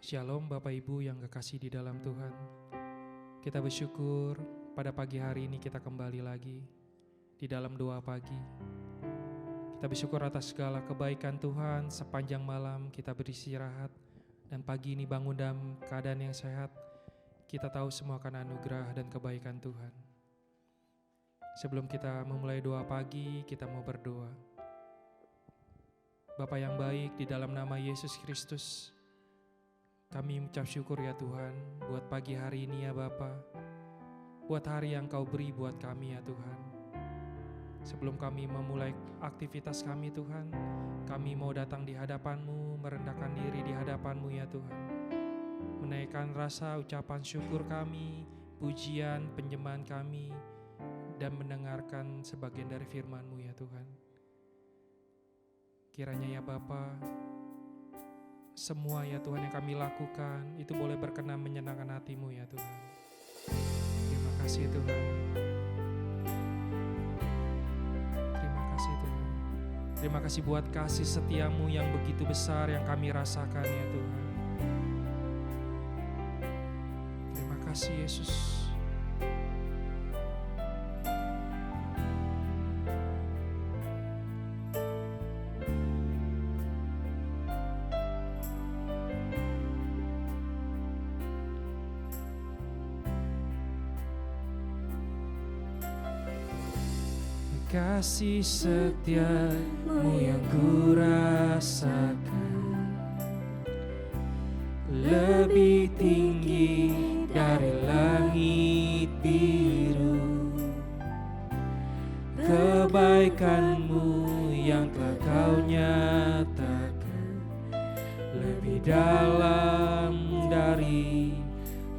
Shalom Bapak Ibu yang kekasih di dalam Tuhan. Kita bersyukur pada pagi hari ini kita kembali lagi di dalam doa pagi. Kita bersyukur atas segala kebaikan Tuhan. Sepanjang malam kita beristirahat dan pagi ini bangun dalam keadaan yang sehat. Kita tahu semua akan anugerah dan kebaikan Tuhan. Sebelum kita memulai doa pagi, kita mau berdoa. Bapa yang baik, di dalam nama Yesus Kristus, kami mengucap syukur ya Tuhan buat pagi hari ini ya Bapa, buat hari yang Kau beri buat kami ya Tuhan. Sebelum kami memulai aktivitas kami Tuhan, kami mau datang di hadapan-Mu, merendahkan diri di hadapan-Mu ya Tuhan. Menaikkan rasa ucapan syukur kami, pujian, penyembahan kami, dan mendengarkan sebagian dari firman-Mu ya Tuhan. Kiranya ya Bapa, semua ya Tuhan yang kami lakukan itu boleh berkenan menyenangkan hati-Mu ya Tuhan. Terima kasih Tuhan. Terima kasih Tuhan. Terima kasih buat kasih setia-Mu yang begitu besar yang kami rasakan ya Tuhan. Terima kasih Yesus. Kasih setia-Mu yang ku rasakan lebih tinggi dari langit biru. Kebaikan-Mu yang telah Kau nyatakan lebih dalam dari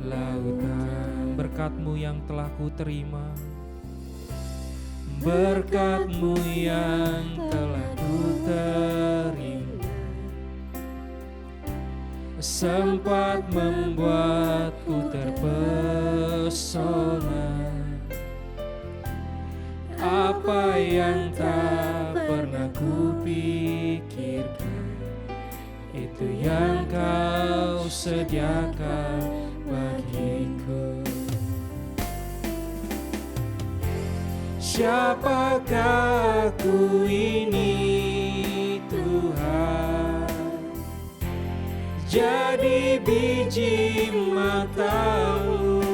lautan. Berkat-Mu yang telah ku terima, berkat-Mu yang telah ku terima, sempat membuatku terpesona. Apa yang tak pernah ku pikirkan, itu yang Kau sediakan bagiku. Siapakah aku ini Tuhan, jadi biji mata-Mu.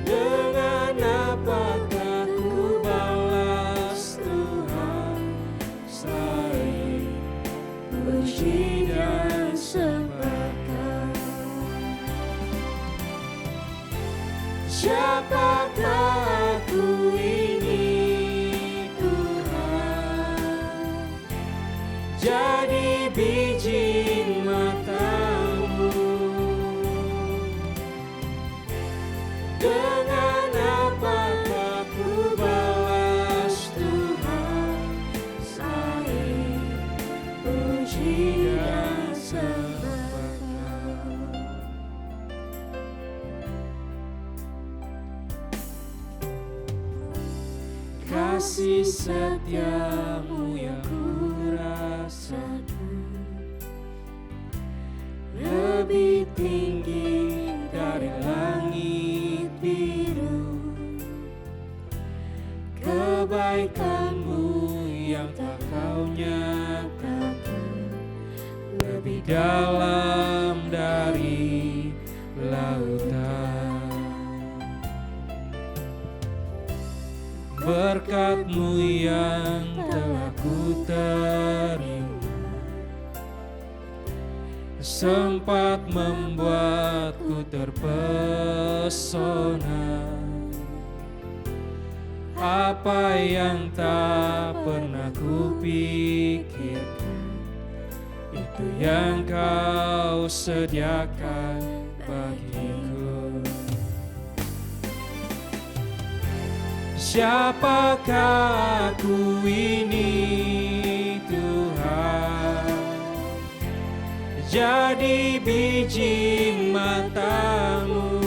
Dengan apakah ku balas Tuhan selain puji dan sembahkan? Siapakah aku ini Tuhan, jadi biji mata-Mu. Dengan apakah ku balas Tuhan selain puji dan sembahkan? Kasih setia-Mu yang ku rasakan lebih tinggi dari langit biru. Kebaikan-Mu yang tak Kau nyatakan lebih dalam dari lautan. Berkat-Mu yang telah ku terima, sempat membuatku terpesona. Apa yang tak pernah ku pikirkan, itu yang Kau sediakan bagiku. Siapakah aku ini Tuhan, jadi biji mata-Mu.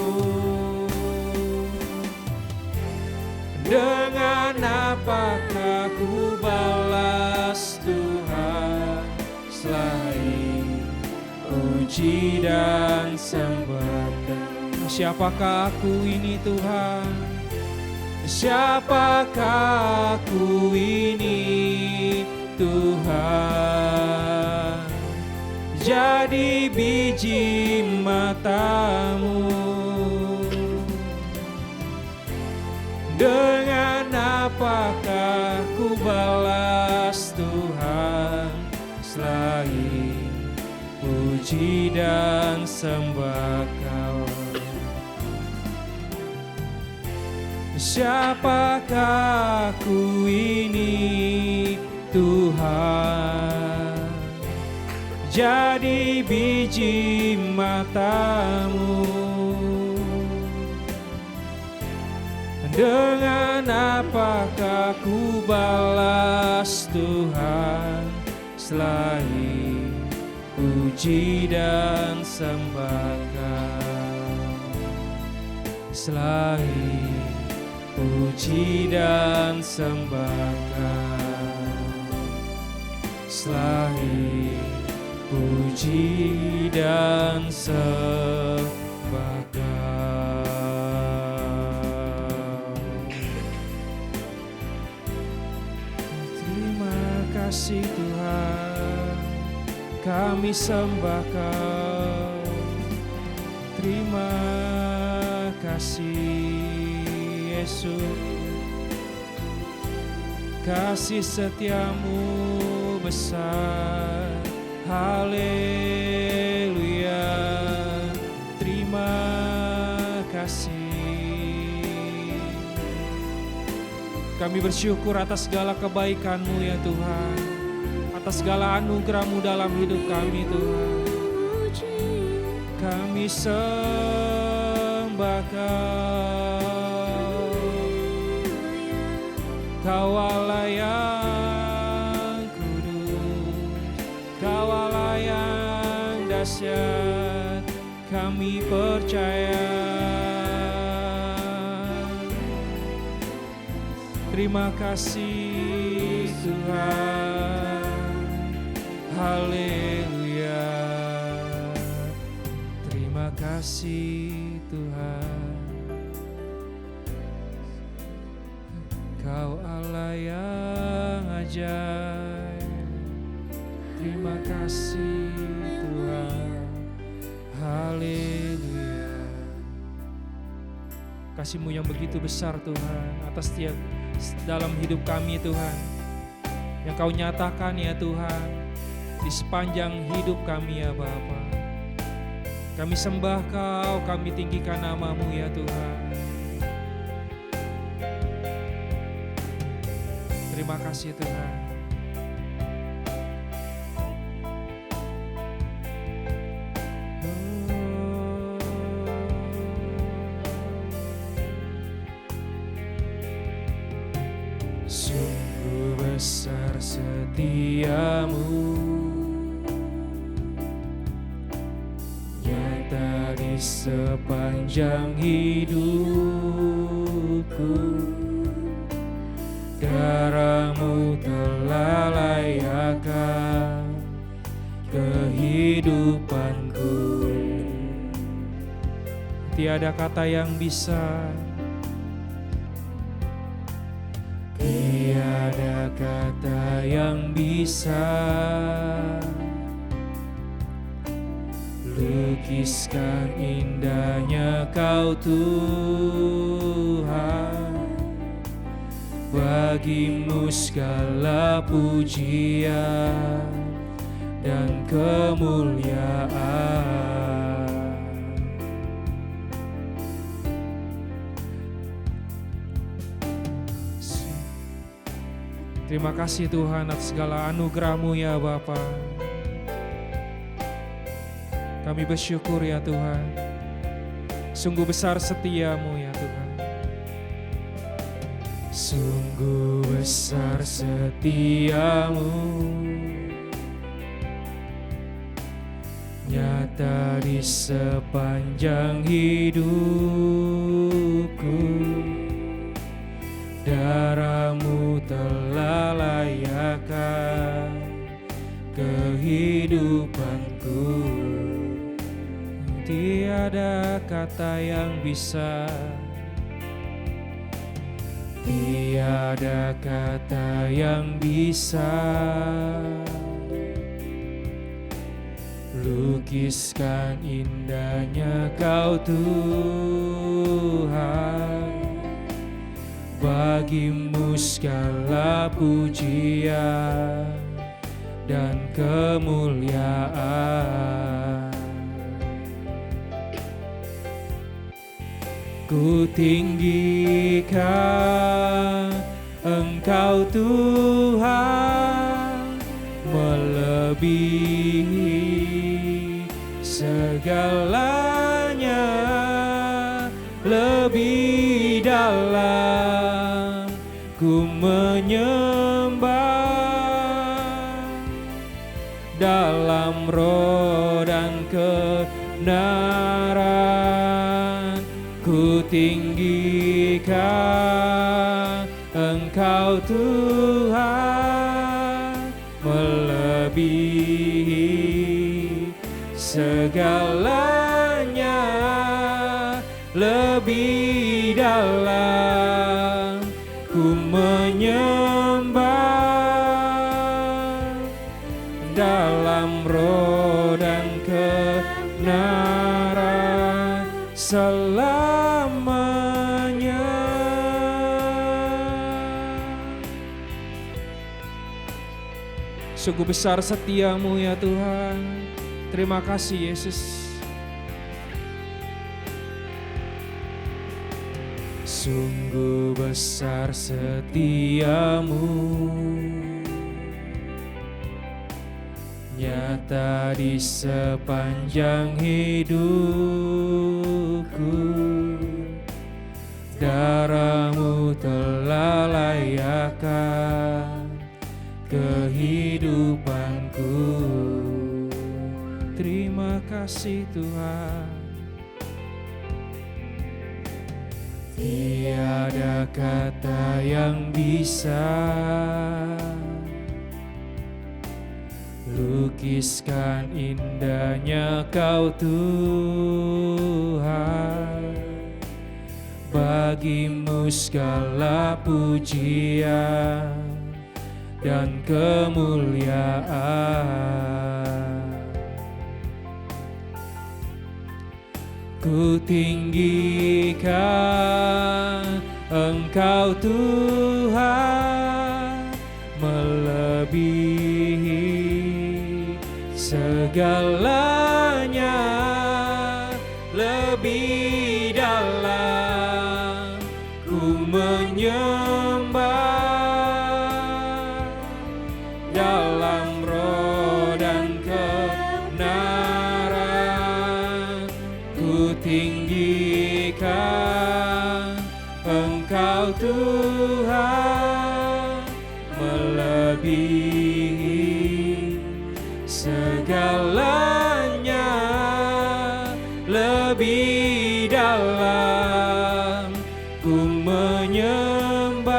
Dengan apakah ku balas Tuhan selain puji dan sembah. Siapakah aku ini Tuhan? Siapakah aku ini Tuhan? Jadi biji matamu. Dengan apakah ku balas Tuhan selain puji dan sembah Kau? Siapakah aku ini Tuhan? Jadi biji matamu. Dengan apakah ku balas Tuhan selain puji dan sembah Kau? Selain puji dan sembah Kau, selain puji dan sembah Kau. Terima kasih Tuhan, kami sembah Kau. Terima kasih Yesus, kasih setiamu besar. Haleluya, terima kasih. Kami bersyukur atas segala kebaikan-Mu ya Tuhan, atas segala anugerah-Mu dalam hidup kami Tuhan. Kami sembah Kau, Kau Allah yang kudus, Kau Allah yang dahsyat, kami percaya. Terima kasih Tuhan, haleluya. Terima kasih Tuhan, Kau Allah yang ajaib. Terima kasih Tuhan, haleluya. Kasih-Mu yang begitu besar Tuhan atas setiap dalam hidup kami Tuhan, yang Kau nyatakan ya Tuhan di sepanjang hidup kami ya Bapa. Kami sembah Kau, kami tinggikan nama-Mu ya Tuhan. Terima kasih Tuhan. Sungguh besar setiamu, nyata di sepanjang hidupku. Darah-Mu telah layakkan kehidupanku. Tiada kata yang bisa, tiada kata yang bisa lukiskan indahnya Kau Tuhan. Bagi-Mu segala pujian dan kemuliaan. Terima kasih Tuhan atas segala anugerah-Mu ya Bapa. Kami bersyukur ya Tuhan, sungguh besar setia-Mu ya Tuhan. Sungguh besar setia-Mu, nyata di sepanjang hidupku. Darah-Mu telah layakkan kehidupanku. Tiada kata yang bisa, tiada kata yang bisa lukiskan indahnya Kau Tuhan. Bagimu segala pujian dan kemuliaan. Ku tinggikan Engkau Tuhan, melebihi segalanya, lebih dalam ku menyembah, dalam roh dan kebenaran. Ku tinggikan Engkau Tuhan, melebihi segalanya, lebih dalam ku menyembah, dalam roh dan kebenaran selamanya. Sungguh besar setiamu ya Tuhan. Terima kasih Yesus. Sungguh besar setiamu, nyata di sepanjang hidupku. Darah-Mu telah layakkan kehidupanku. Terima kasih Tuhan. Tiada kata yang bisa lukiskan indahnya Kau Tuhan. Bagimu segala pujian dan kemuliaan. Ku tinggikan Engkau Tuhan, melebihi segalanya, lebih dalam ku menyembah, dalam roh dan kebenaran. Ku tinggikan Engkau Tuhan, melebihi segalanya, lebih dalam ku menyembah,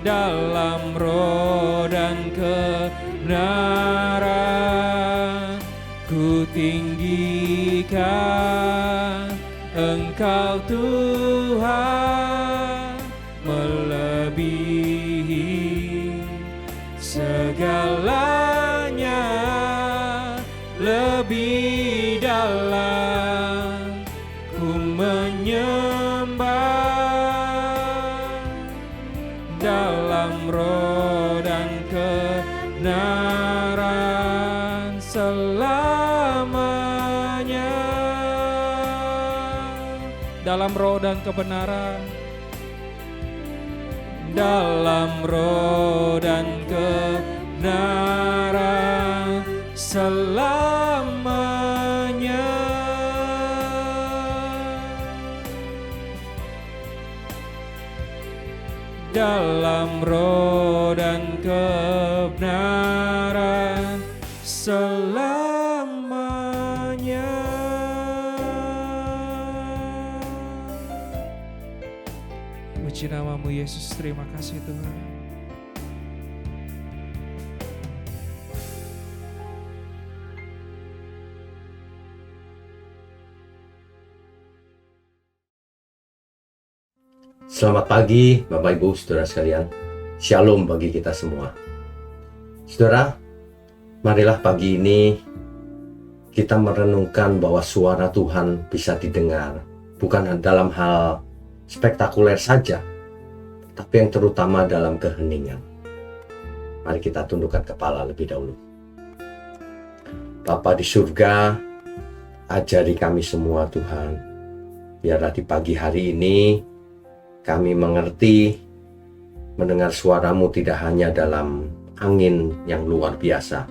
dalam roh dan kebenaran. Ku tinggikan Engkau Tuhan, melebihi segalanya, lebih dalam ku menyembah, dalam roh dan kebenaran selamanya. Dalam roh dan kebenaran, dalam roh dan kebenaran selamanya. Dalam roh dan kebenaran selamanya. Puji nama-Mu Yesus, terima kasih Tuhan. Selamat pagi Bapak Ibu Saudara sekalian. Shalom bagi kita semua. Saudara, marilah pagi ini kita merenungkan bahwa suara Tuhan bisa didengar, bukan dalam hal spektakuler saja, tapi yang terutama dalam keheningan. Mari kita tundukkan kepala lebih dahulu. Bapa di surga, ajari kami semua Tuhan, biarlah di pagi hari ini kami mengerti, mendengar suara-Mu tidak hanya dalam angin yang luar biasa,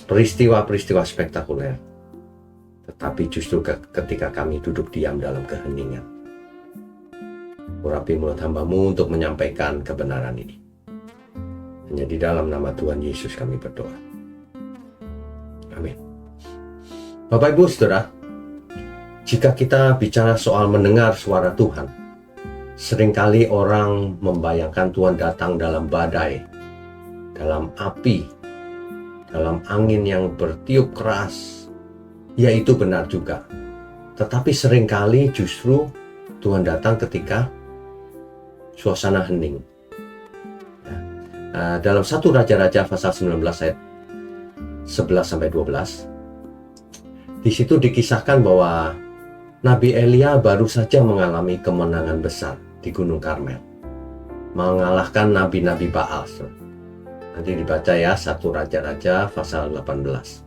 peristiwa-peristiwa spektakuler, tetapi justru ketika kami duduk diam dalam keheningan. Urapi mulut hamba-Mu untuk menyampaikan kebenaran ini. Hanya di dalam nama Tuhan Yesus kami berdoa. Amin. Bapak Ibu Saudara, jika kita bicara soal mendengar suara Tuhan, seringkali orang membayangkan Tuhan datang dalam badai, dalam api, dalam angin yang bertiup keras. Ya, itu benar juga. Tetapi seringkali justru Tuhan datang ketika suasana hening. Dalam 1 Raja-Raja pasal 19 ayat 11-12, di situ dikisahkan bahwa Nabi Elia baru saja mengalami kemenangan besar di Gunung Karmel, mengalahkan nabi-nabi Baal. Nanti dibaca ya, 1 Raja-Raja pasal 18.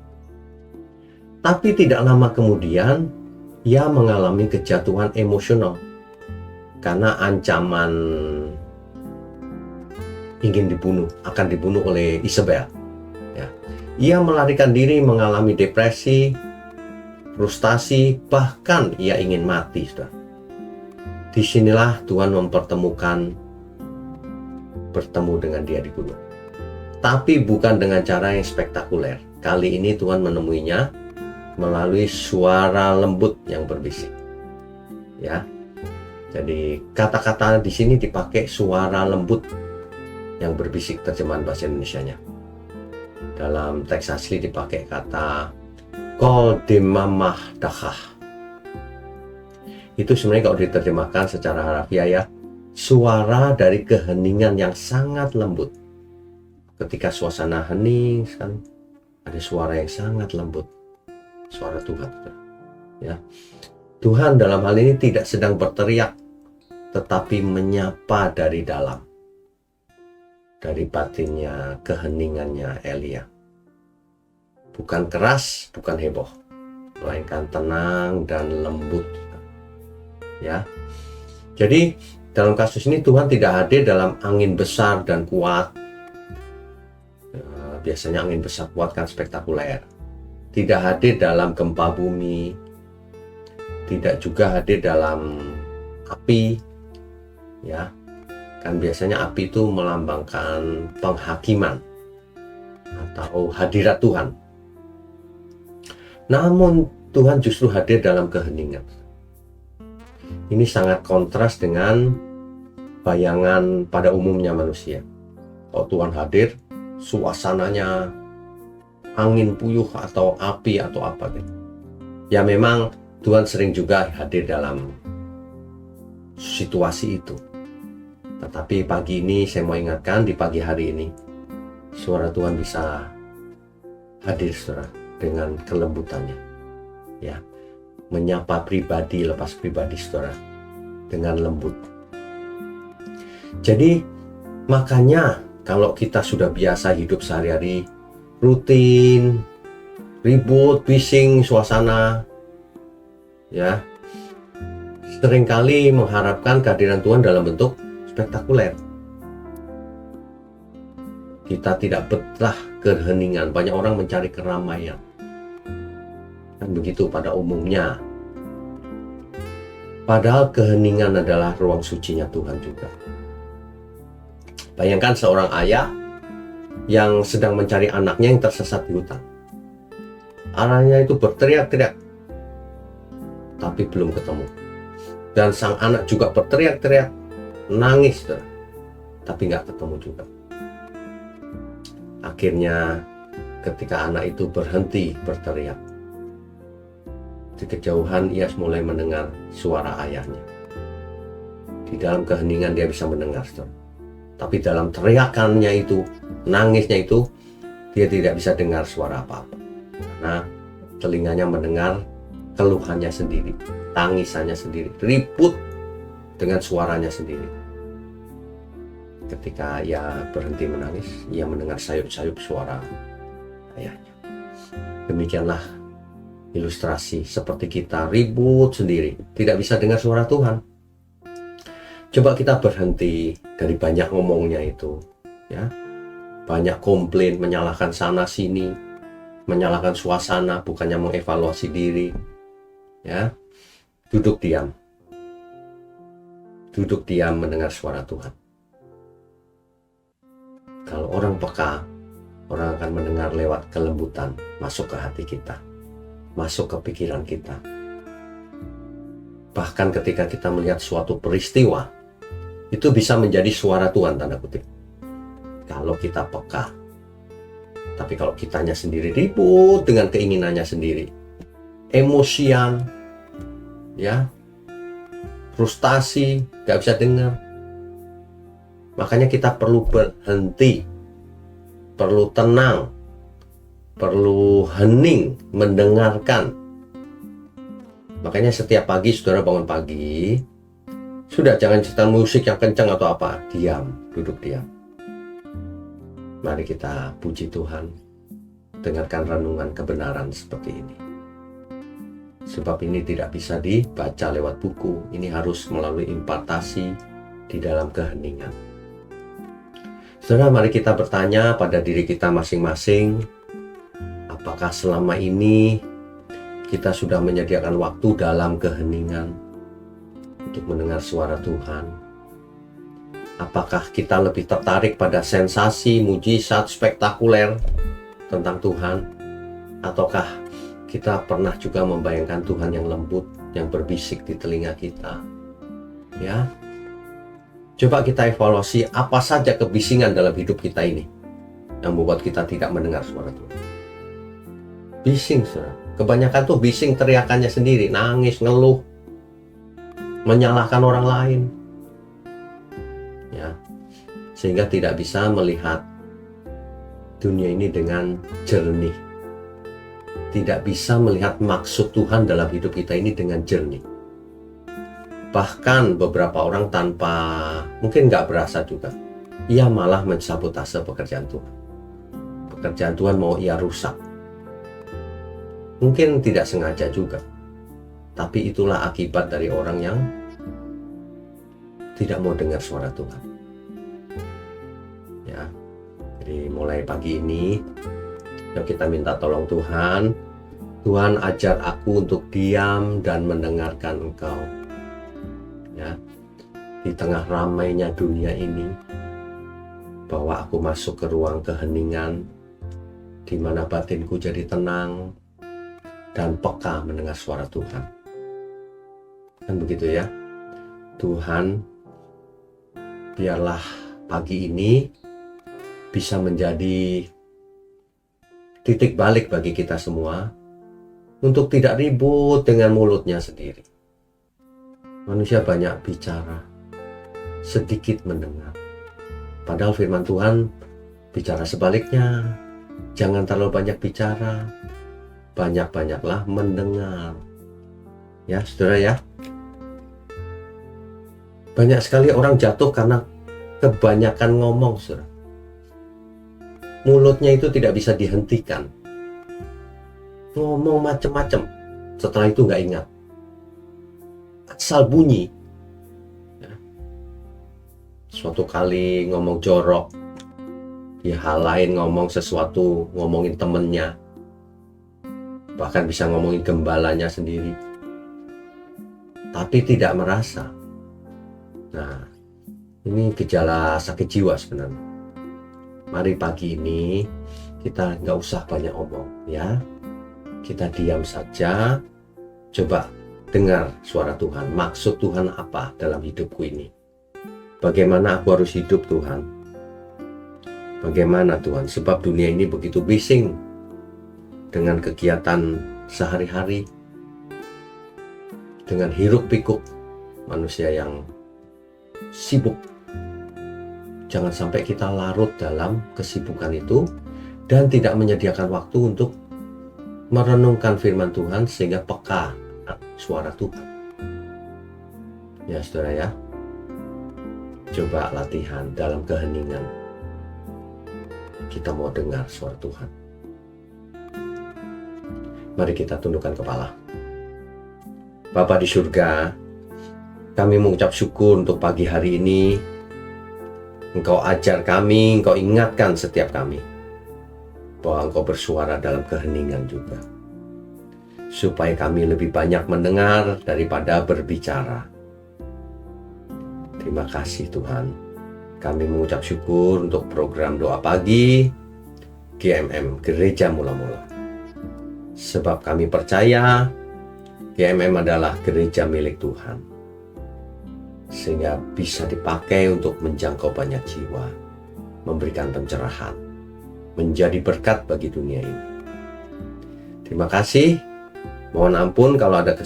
Tapi tidak lama kemudian ia mengalami kejatuhan emosional karena ancaman ingin akan dibunuh oleh Isabel. Ya. Ia melarikan diri, mengalami depresi, frustasi, bahkan ia ingin mati. Disinilah Tuhan bertemu dengan dia di gunung. Tapi bukan dengan cara yang spektakuler. Kali ini Tuhan menemuinya melalui suara lembut yang berbisik. Ya. Jadi kata-kata di sini dipakai suara lembut yang berbisik, terjemahan bahasa Indonesianya. Dalam teks asli dipakai kata Kol demamah dakah. Itu sebenarnya kalau diterjemahkan secara harfiah ya, suara dari keheningan yang sangat lembut. Ketika suasana hening kan, ada suara yang sangat lembut, suara Tuhan. Ya, Tuhan dalam hal ini tidak sedang berteriak, tetapi menyapa dari dalam, dari batinnya, keheningannya Elia. Bukan keras, bukan heboh, melainkan tenang dan lembut. Ya, jadi dalam kasus ini Tuhan tidak hadir dalam angin besar dan kuat. Biasanya angin besar kuat kan spektakuler. Tidak hadir dalam gempa bumi, tidak juga hadir dalam api. Ya, kan biasanya api itu melambangkan penghakiman atau hadirat Tuhan. Namun Tuhan justru hadir dalam keheningan. Ini sangat kontras dengan bayangan pada umumnya manusia. Kalau Tuhan hadir, suasananya angin puyuh atau api atau apa gitu. Ya memang Tuhan sering juga hadir dalam situasi itu. Tetapi pagi ini saya mau ingatkan, di pagi hari ini suara Tuhan bisa hadir saudara dengan kelembutannya. Ya, menyapa pribadi lepas pribadi saudara dengan lembut. Jadi makanya kalau kita sudah biasa hidup sehari-hari rutin, ribut, bising suasana, ya seringkali mengharapkan kehadiran Tuhan dalam bentuk spektakuler. Kita tidak betah keheningan. Banyak orang mencari keramaian. Kan begitu pada umumnya. Padahal keheningan adalah ruang sucinya Tuhan juga. Bayangkan seorang ayah yang sedang mencari anaknya yang tersesat di hutan. Anaknya itu berteriak-teriak, tapi belum ketemu. Dan sang anak juga berteriak-teriak, nangis, tapi nggak ketemu juga. Akhirnya ketika anak itu berhenti berteriak, di kejauhan ia mulai mendengar suara ayahnya. Di dalam keheningan dia bisa mendengar, saudara. Tapi dalam teriakannya itu, nangisnya itu, dia tidak bisa dengar suara apa-apa. Karena telinganya mendengar keluhannya sendiri, tangisannya sendiri, ribut dengan suaranya sendiri. Ketika ia berhenti menangis, ia mendengar sayup-sayup suara ayahnya. Demikianlah ilustrasi seperti kita ribut sendiri, tidak bisa dengar suara Tuhan. Coba kita berhenti dari banyak ngomongnya itu, ya, banyak komplain, menyalahkan sana sini, menyalahkan suasana, bukannya mengevaluasi diri, ya. Duduk diam mendengar suara Tuhan. Kalau orang peka, orang akan mendengar lewat kelembutan, masuk ke hati kita, masuk ke pikiran kita. Bahkan ketika kita melihat suatu peristiwa, itu bisa menjadi suara Tuhan, tanda kutip, kalau kita peka. Tapi kalau kitanya sendiri ribut dengan keinginannya sendiri, emosian, ya, frustasi, gak bisa dengar. Makanya kita perlu berhenti, perlu tenang, perlu hening, mendengarkan. Makanya setiap pagi saudara bangun pagi, sudah, jangan setel musik yang kencang atau apa, diam, duduk diam. Mari kita puji Tuhan, dengarkan renungan kebenaran seperti ini. Sebab ini tidak bisa dibaca lewat buku, ini harus melalui impartasi di dalam keheningan. Saudara, mari kita bertanya pada diri kita masing-masing, apakah selama ini kita sudah menyediakan waktu dalam keheningan untuk mendengar suara Tuhan? Apakah kita lebih tertarik pada sensasi, mujizat, spektakuler tentang Tuhan? Ataukah kita pernah juga membayangkan Tuhan yang lembut, yang berbisik di telinga kita? Ya, coba kita evaluasi apa saja kebisingan dalam hidup kita ini yang membuat kita tidak mendengar suara Tuhan. Bising, saudara. Kebanyakan tuh bising teriakannya sendiri, nangis, ngeluh, menyalahkan orang lain, ya, sehingga tidak bisa melihat dunia ini dengan jernih, tidak bisa melihat maksud Tuhan dalam hidup kita ini dengan jernih. Bahkan beberapa orang tanpa, mungkin nggak berasa juga, ia malah mensabotase pekerjaan Tuhan. Pekerjaan Tuhan mau ia rusak. Mungkin tidak sengaja juga. Tapi itulah akibat dari orang yang tidak mau dengar suara Tuhan. Ya, jadi mulai pagi ini, yuk kita minta tolong Tuhan. Tuhan, ajar aku untuk diam dan mendengarkan Engkau. Ya, di tengah ramainya dunia ini, bawa aku masuk ke ruang keheningan, di mana batinku jadi tenang dan peka mendengar suara Tuhan. Kan begitu ya. Tuhan, biarlah pagi ini bisa menjadi titik balik bagi kita semua untuk tidak ribut dengan mulutnya sendiri. Manusia banyak bicara, sedikit mendengar. Padahal firman Tuhan bicara sebaliknya. Jangan terlalu banyak bicara, banyak-banyaklah mendengar. Ya, saudara ya. Banyak sekali orang jatuh karena kebanyakan ngomong, saudara. Mulutnya itu tidak bisa dihentikan. Ngomong macam-macam, setelah itu nggak ingat. Asal bunyi. Ya. Suatu kali ngomong jorok, ya hal lain ngomong sesuatu, ngomongin temennya, bahkan bisa ngomongin gembalanya sendiri, tapi tidak merasa. Nah, ini gejala sakit jiwa sebenarnya. Mari pagi ini kita nggak usah banyak omong, ya. Kita diam saja, coba dengar suara Tuhan. Maksud Tuhan apa dalam hidupku ini? Bagaimana aku harus hidup, Tuhan? Bagaimana, Tuhan? Sebab dunia ini begitu bising dengan kegiatan sehari-hari, dengan hiruk pikuk manusia yang sibuk. Jangan sampai kita larut dalam kesibukan itu dan tidak menyediakan waktu untuk merenungkan firman Tuhan sehingga peka suara Tuhan. Ya saudara ya, coba latihan dalam keheningan. Kita mau dengar suara Tuhan. Mari kita tundukkan kepala. Bapa di surga, kami mengucap syukur untuk pagi hari ini. Engkau ajar kami, Engkau ingatkan setiap kami bahwa Engkau bersuara dalam keheningan juga, supaya kami lebih banyak mendengar daripada berbicara. Terima kasih Tuhan. Kami mengucap syukur untuk program doa pagi GMM Gereja Mula-Mula. Sebab kami percaya GMM adalah gereja milik Tuhan, sehingga bisa dipakai untuk menjangkau banyak jiwa, memberikan pencerahan, menjadi berkat bagi dunia ini. Terima kasih. Mohon ampun kalau ada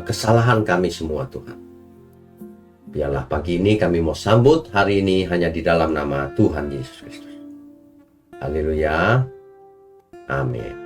kesalahan kami semua Tuhan. Biarlah pagi ini kami mau sambut hari ini hanya di dalam nama Tuhan Yesus Kristus. Haleluya. Amin.